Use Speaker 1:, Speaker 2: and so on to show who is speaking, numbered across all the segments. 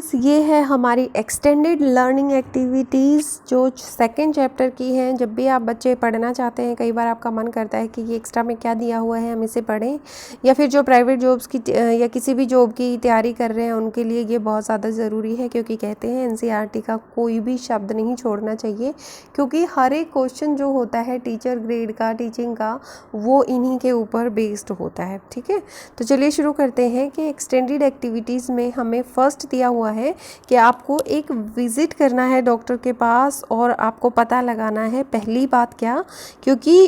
Speaker 1: Students, ये है हमारी एक्सटेंडेड लर्निंग एक्टिविटीज़ जो सेकंड चैप्टर की हैं। जब भी आप बच्चे पढ़ना चाहते हैं, कई बार आपका मन करता है कि ये एक्स्ट्रा में क्या दिया हुआ है हम इसे पढ़ें, या फिर जो प्राइवेट जॉब्स की या किसी भी जॉब की तैयारी कर रहे हैं उनके लिए ये बहुत ज़्यादा ज़रूरी है, क्योंकि कहते हैं एनसीईआरटी का कोई भी शब्द नहीं छोड़ना चाहिए, क्योंकि हर एक क्वेश्चन जो होता है टीचर ग्रेड का, टीचिंग का, वो इन्हीं के ऊपर बेस्ड होता है। ठीक है, तो चलिए शुरू करते हैं कि एक्सटेंडेड एक्टिविटीज़ में हमें फर्स्ट दिया हुआ है कि आपको एक विज़िट करना है डॉक्टर के पास और आपको पता लगाना है पहली बात क्या, क्योंकि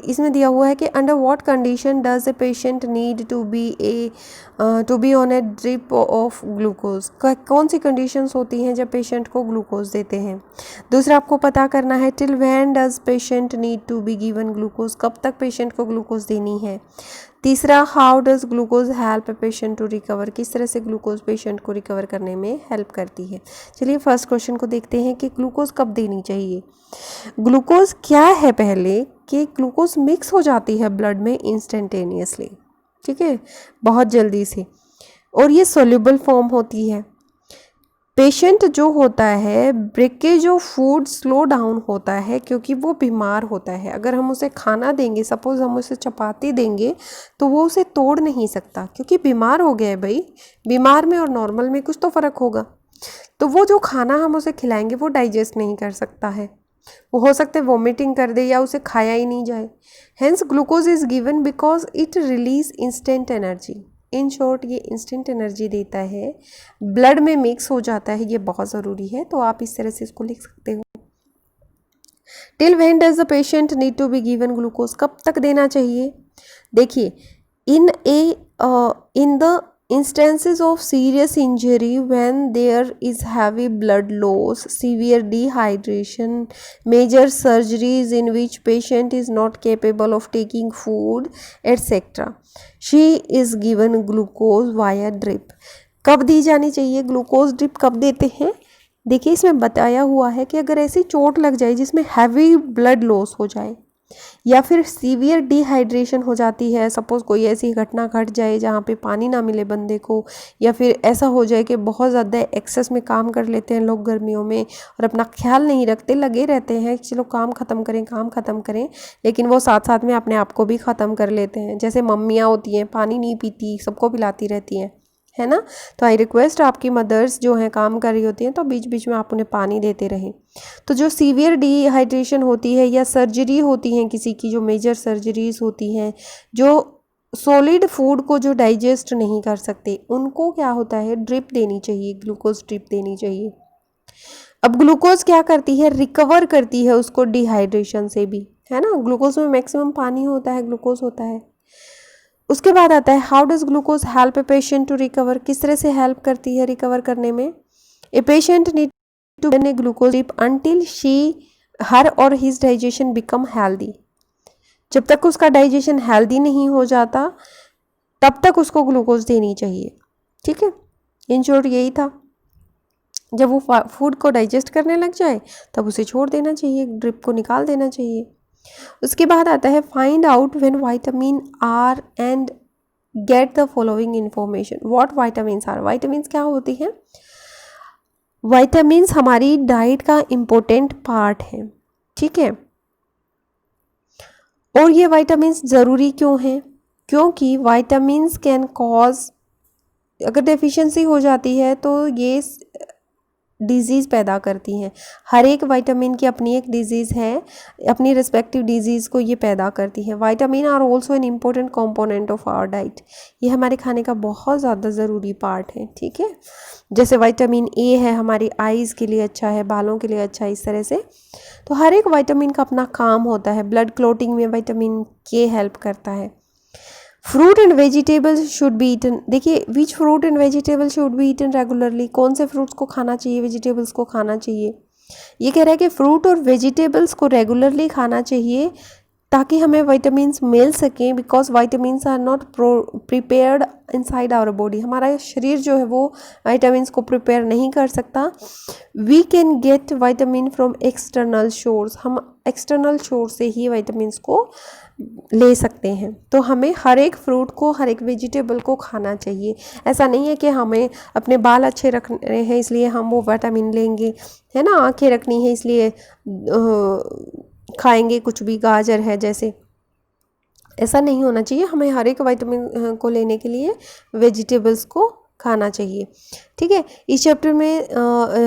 Speaker 1: इसमें दिया हुआ है कि under what condition does a patient need to be on a drip of glucose. कौन सी कंडीशंस होती हैं जब पेशेंट को ग्लूकोज देते हैं। दूसरा आपको पता करना है till when does patient need to be given glucose, कब तक पेशेंट को ग्लूकोज देनी है। तीसरा how does glucose help a patient to recover, किस तरह से ग्लूकोज पेशेंट को रिकवर करने में हेल्प करती है। चलिए फर्स्ट क्वेश्चन को देखते हैं कि ग्लूकोज कब देनी चाहिए। ग्लूकोज क्या है, पहले कि ग्लूकोज मिक्स हो जाती है ब्लड में इंस्टेंटेनियसली, ठीक है, बहुत जल्दी से, और ये सोल्यूबल फॉर्म होती है। पेशेंट जो होता है, breakage of food slow down होता है क्योंकि वो बीमार होता है। अगर हम उसे खाना देंगे, सपोज हम उसे चपाती देंगे, तो वो उसे तोड़ नहीं सकता क्योंकि बीमार हो गया है भाई। बीमार में और नॉर्मल में कुछ तो फ़र्क होगा, तो वो जो खाना हम उसे खिलाएंगे वो डाइजेस्ट नहीं कर सकता है, वो हो सकता है वोमिटिंग कर दे या उसे खाया ही नहीं जाए। Hence glucose is given because it release instant energy. In short ये इंस्टेंट एनर्जी देता है, ब्लड में मिक्स हो जाता है, ये बहुत ज़रूरी है, तो आप इस तरह से इसको लिख सकते हो। Till when does the patient need to be given glucose, कब तक देना चाहिए। देखिए, in the instances of serious injury, when there is heavy blood loss, severe dehydration, major surgeries in which patient is not capable of taking food, etc., she is given glucose via drip. कब दी जानी चाहिए glucose drip, कब देते हैं। देखिए, इसमें बताया हुआ है कि अगर ऐसी चोट लग जाए जिसमें हैवी ब्लड लॉस हो जाए या फिर सीवियर डिहाइड्रेशन हो जाती है, सपोज कोई ऐसी घटना घट जाए जहाँ पे पानी ना मिले बंदे को, या फिर ऐसा हो जाए कि बहुत ज़्यादा एक्सेस में काम कर लेते हैं लोग गर्मियों में और अपना ख्याल नहीं रखते, लगे रहते हैं चलो काम ख़त्म करें, लेकिन वो साथ साथ में अपने आप को भी ख़त्म कर लेते हैं। जैसे मम्मियाँ होती हैं, पानी नहीं पीती, सबको पिलाती रहती हैं, है ना। तो आई रिक्वेस्ट आपकी मदर्स जो हैं काम कर रही होती हैं, तो बीच बीच में आप उन्हें पानी देते रहें। तो जो सीवियर डिहाइड्रेशन होती है या सर्जरी होती हैं किसी की, जो मेजर सर्जरीज होती हैं, जो सॉलिड फूड को जो डाइजेस्ट नहीं कर सकते, उनको क्या होता है, ड्रिप देनी चाहिए, ग्लूकोज ड्रिप देनी चाहिए। अब ग्लूकोज क्या करती है, रिकवर करती है उसको डिहाइड्रेशन से भी, है ना। ग्लूकोज में मैक्सिमम पानी होता है, ग्लूकोज होता है। उसके बाद आता है how does glucose help a patient to recover, किस तरह से हेल्प करती है रिकवर करने में। A patient need to take glucose drip until her और हिज डाइजेशन बिकम हेल्दी। जब तक उसका डाइजेशन हेल्दी नहीं हो जाता तब तक उसको ग्लूकोज देनी चाहिए, ठीक है। इन शॉर्ट यही था, जब वो फूड को डाइजेस्ट करने लग जाए तब उसे छोड़ देना चाहिए, ड्रिप को निकाल देना चाहिए। उसके बाद आता है find out when vitamin are and get the following information. What vitamins are, vitamins क्या होती हैं। विटामिन्स हमारी डाइट का इम्पोर्टेंट पार्ट है, ठीक है। और ये विटामिन्स ज़रूरी क्यों हैं, क्योंकि विटामिन्स कैन कॉज, अगर डेफिशिएंसी हो जाती है तो ये डिजीज़ पैदा करती हैं। हर एक विटामिन की अपनी एक डिजीज़ है, अपनी रिस्पेक्टिव डिजीज़ को ये पैदा करती है। Vitamin are also an important component of our diet, ये हमारे खाने का बहुत ज़्यादा ज़रूरी पार्ट है, ठीक है। जैसे विटामिन ए है, हमारी आईज़ के लिए अच्छा है, बालों के लिए अच्छा है, इस तरह से। तो हर एक विटामिन का अपना काम होता है। ब्लड क्लॉटिंग में विटामिन के हेल्प करता है। Fruit and vegetables should be eaten, देखिए which fruit and vegetable should be eaten regularly, कौन से फ्रूट्स को खाना चाहिए, वेजिटेबल्स को खाना चाहिए। ये कह रहा है कि फ्रूट और वेजिटेबल्स को रेगुलरली खाना चाहिए ताकि हमें विटामिन्स मिल सकें, because vitamins are not prepared inside our body. हमारा शरीर जो है वो विटामिन्स को प्रिपेयर नहीं कर सकता। We can get vitamin from external source, हम एक्सटर्नल सोर्स से ही विटामिन्स को ले सकते हैं। तो हमें हर एक फ्रूट को, हर एक वेजिटेबल को खाना चाहिए। ऐसा नहीं है कि हमें अपने बाल अच्छे रखने हैं इसलिए हम वो विटामिन लेंगे, है ना, आंखें रखनी है इसलिए खाएंगे कुछ भी, गाजर है जैसे, ऐसा नहीं होना चाहिए। हमें हर एक विटामिन को लेने के लिए वेजिटेबल्स को खाना चाहिए। ठीक है, इस चैप्टर में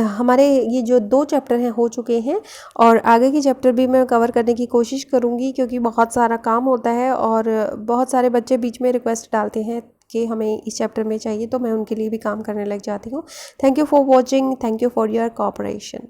Speaker 1: हमारे ये जो 2 चैप्टर हैं हो चुके हैं, और आगे के चैप्टर भी मैं कवर करने की कोशिश करूँगी क्योंकि बहुत सारा काम होता है और बहुत सारे बच्चे बीच में रिक्वेस्ट डालते हैं कि हमें इस चैप्टर में चाहिए, तो मैं उनके लिए भी काम करने लग जाती हूँ। Thank you for watching, thank you for your cooperation.